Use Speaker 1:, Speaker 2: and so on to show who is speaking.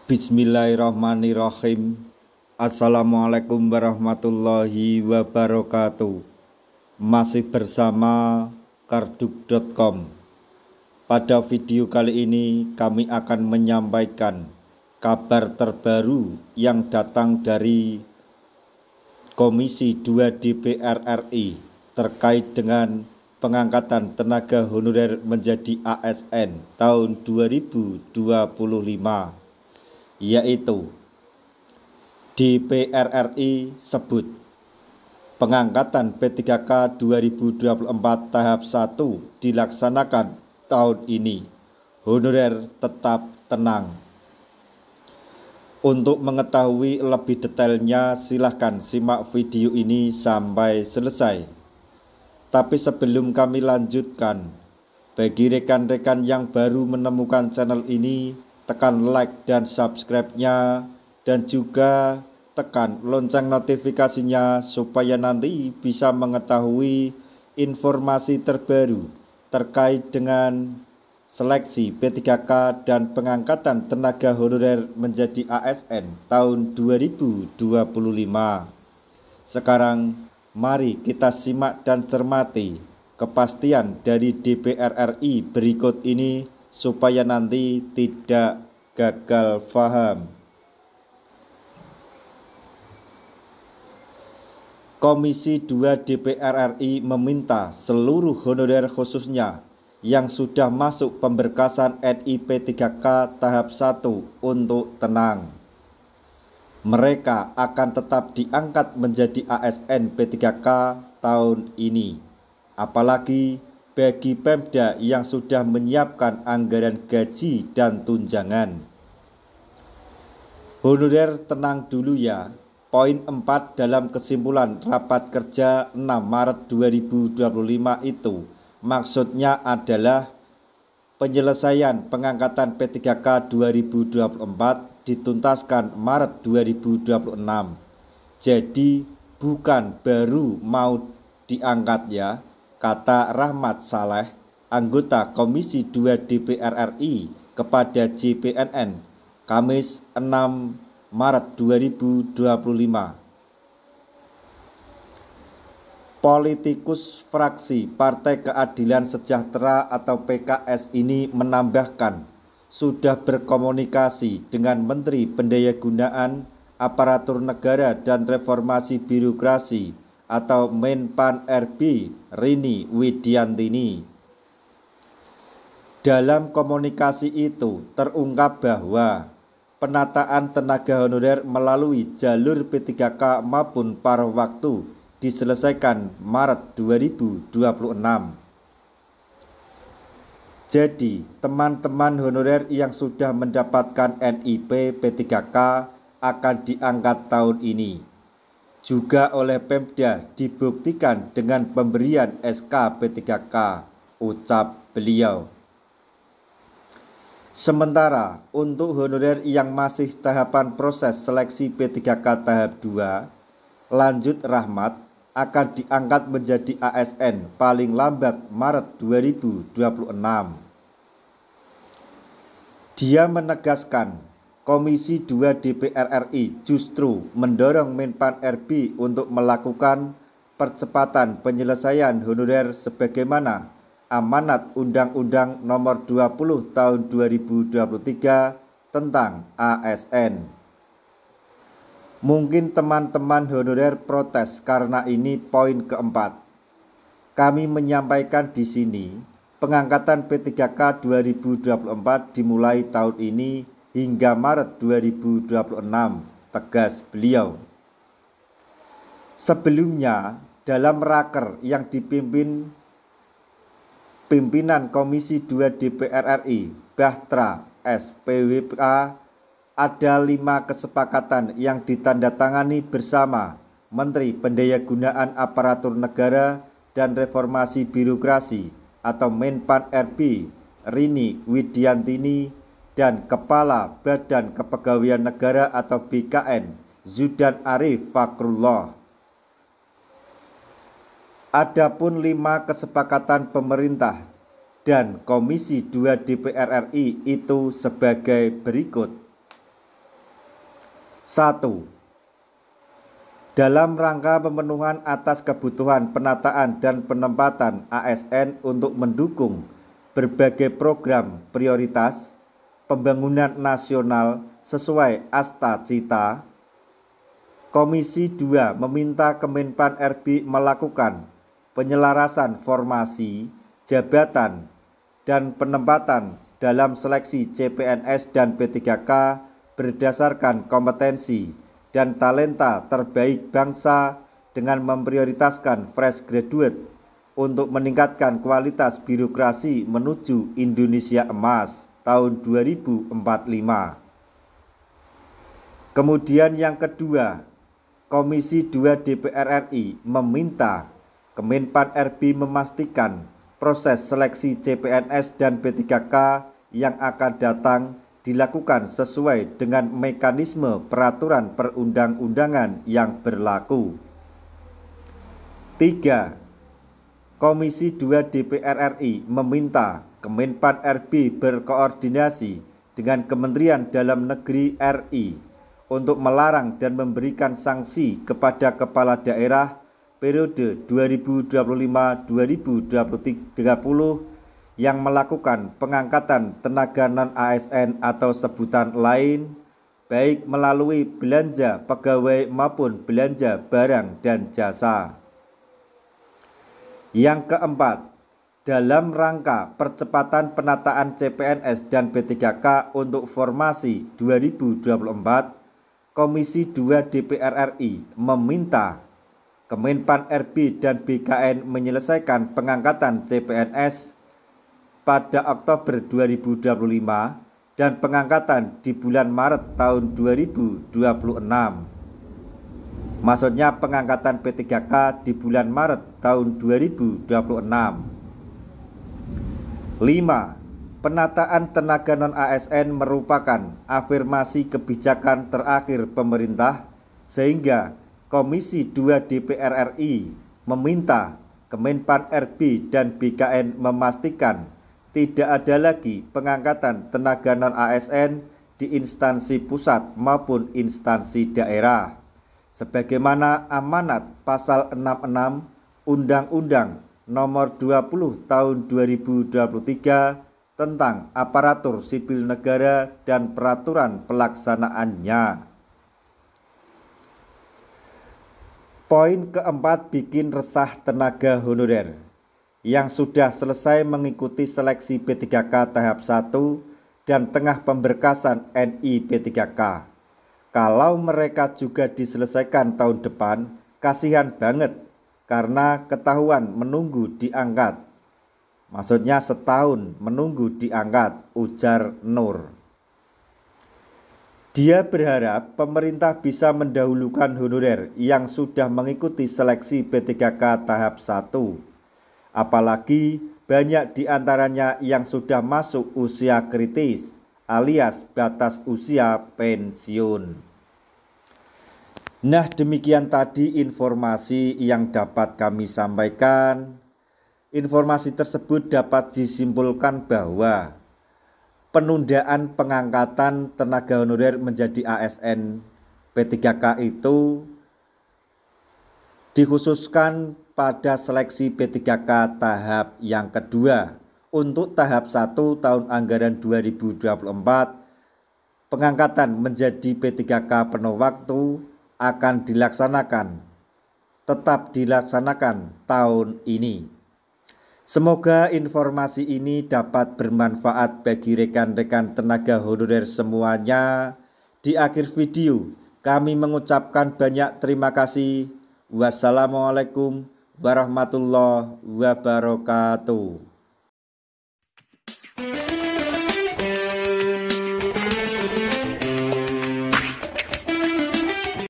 Speaker 1: Bismillahirrahmanirrahim. Assalamualaikum warahmatullahi wabarakatuh. Masih bersama karduk.com. Pada video kali ini kami akan menyampaikan kabar terbaru yang datang dari Komisi 2 DPR RI terkait dengan pengangkatan tenaga honorer menjadi ASN tahun 2025, yaitu DPR RI sebut pengangkatan P3K 2024 tahap 1 dilaksanakan tahun ini, honorer tetap tenang. Untuk mengetahui lebih detailnya silahkan simak video ini sampai selesai. Tapi sebelum kami lanjutkan, bagi rekan-rekan yang baru menemukan channel ini, tekan like dan subscribe-nya, dan juga tekan lonceng notifikasinya supaya nanti bisa mengetahui informasi terbaru terkait dengan seleksi P3K dan pengangkatan tenaga honorer menjadi ASN tahun 2025. Sekarang mari kita simak dan cermati kepastian dari DPR RI berikut ini supaya nanti tidak gagal paham. Komisi 2 DPR RI meminta seluruh honorer khususnya yang sudah masuk pemberkasan NIP3K tahap 1 untuk tenang. Mereka akan tetap diangkat menjadi ASN P3K tahun ini. Apalagi bagi Pemda yang sudah menyiapkan anggaran gaji dan tunjangan. Honorer tenang dulu ya. Poin 4 dalam kesimpulan rapat kerja 6 Maret 2025 itu maksudnya adalah penyelesaian pengangkatan P3K 2024 dituntaskan Maret 2026. Jadi bukan baru mau diangkat ya, kata Rahmat Saleh, anggota Komisi 2 DPR RI kepada JPNN, Kamis 6 Maret 2025. Politikus fraksi Partai Keadilan Sejahtera atau PKS ini menambahkan sudah berkomunikasi dengan Menteri Pendayagunaan Aparatur Negara dan Reformasi Birokrasi atau Menpan RB Rini Widiantini. Dalam komunikasi itu terungkap bahwa penataan tenaga honorer melalui jalur P3K maupun paruh waktu diselesaikan Maret 2026. Jadi, teman-teman honorer yang sudah mendapatkan NIP P3K akan diangkat tahun ini. Juga oleh Pemda dibuktikan dengan pemberian SK P3K, ucap beliau. Sementara untuk honorer yang masih tahapan proses seleksi P3K tahap 2, lanjut Rahmat akan diangkat menjadi ASN paling lambat Maret 2026. Dia menegaskan Komisi 2 DPR RI justru mendorong Menpan RB untuk melakukan percepatan penyelesaian honorer sebagaimana amanat Undang-Undang Nomor 20 Tahun 2023 tentang ASN. Mungkin teman-teman honorer protes karena ini poin keempat. Kami menyampaikan di sini, pengangkatan P3K 2024 dimulai tahun ini hingga Maret 2026, tegas beliau. Sebelumnya, dalam raker yang dipimpin pimpinan Komisi 2 DPR RI, Bahtera SPWK, ada 5 kesepakatan yang ditandatangani bersama Menteri Pendayagunaan Aparatur Negara dan Reformasi Birokrasi atau Menpan RB Rini Widiantini dan Kepala Badan Kepegawaian Negara atau BKN Zudan Arif Fakrullah. Adapun 5 kesepakatan pemerintah dan Komisi 2 DPR RI itu sebagai berikut. 1. Dalam rangka pemenuhan atas kebutuhan penataan dan penempatan ASN untuk mendukung berbagai program prioritas pembangunan nasional sesuai Asta Cita, Komisi 2 meminta Kemenpan RB melakukan penyelarasan formasi, jabatan, dan penempatan dalam seleksi CPNS dan P3K berdasarkan kompetensi dan talenta terbaik bangsa dengan memprioritaskan fresh graduate untuk meningkatkan kualitas birokrasi menuju Indonesia Emas tahun 2045. Kemudian yang kedua, Komisi 2 DPR RI meminta Kemenpan RB memastikan proses seleksi CPNS dan P3K yang akan datang dilakukan sesuai dengan mekanisme peraturan perundang-undangan yang berlaku. 3. Komisi 2 DPR RI meminta Kemenpan RB berkoordinasi dengan Kementerian Dalam Negeri RI untuk melarang dan memberikan sanksi kepada kepala daerah periode 2025-2030 yang melakukan pengangkatan tenaga non-ASN atau sebutan lain, baik melalui belanja pegawai maupun belanja barang dan jasa. Yang keempat, dalam rangka percepatan penataan CPNS dan P3K untuk formasi 2024, Komisi 2 DPR RI meminta Kemenpan RB dan BKN menyelesaikan pengangkatan CPNS pada Oktober 2025 dan pengangkatan di bulan Maret tahun 2026. Maksudnya pengangkatan P3K di bulan Maret tahun 2026. 5. Penataan tenaga non-ASN merupakan afirmasi kebijakan terakhir pemerintah sehingga Komisi 2 DPR RI meminta Kemenpan RB dan BKN memastikan tidak ada lagi pengangkatan tenaga non-ASN di instansi pusat maupun instansi daerah, sebagaimana amanat pasal 66 Undang-Undang Nomor 20 Tahun 2023 tentang aparatur sipil negara dan peraturan pelaksanaannya. Poin keempat, bikin resah tenaga honorer yang sudah selesai mengikuti seleksi P3K tahap 1 dan tengah pemberkasan NI P3K. Kalau mereka juga diselesaikan tahun depan, kasihan banget karena ketahuan menunggu diangkat. Maksudnya setahun menunggu diangkat, ujar Nur. Dia berharap pemerintah bisa mendahulukan honorer yang sudah mengikuti seleksi P3K tahap 1. Apalagi banyak di antaranya yang sudah masuk usia kritis alias batas usia pensiun. Nah, demikian tadi informasi yang dapat kami sampaikan. Informasi tersebut dapat disimpulkan bahwa penundaan pengangkatan tenaga honorer menjadi ASN P3K itu dikhususkan pada seleksi P3K tahap yang kedua. Untuk tahap 1 tahun anggaran 2024, pengangkatan menjadi P3K penuh waktu akan tetap dilaksanakan tahun ini. Semoga informasi ini dapat bermanfaat bagi rekan-rekan tenaga honorer semuanya. Di akhir video, kami mengucapkan banyak terima kasih. Wassalamualaikum warahmatullahi wabarakatuh.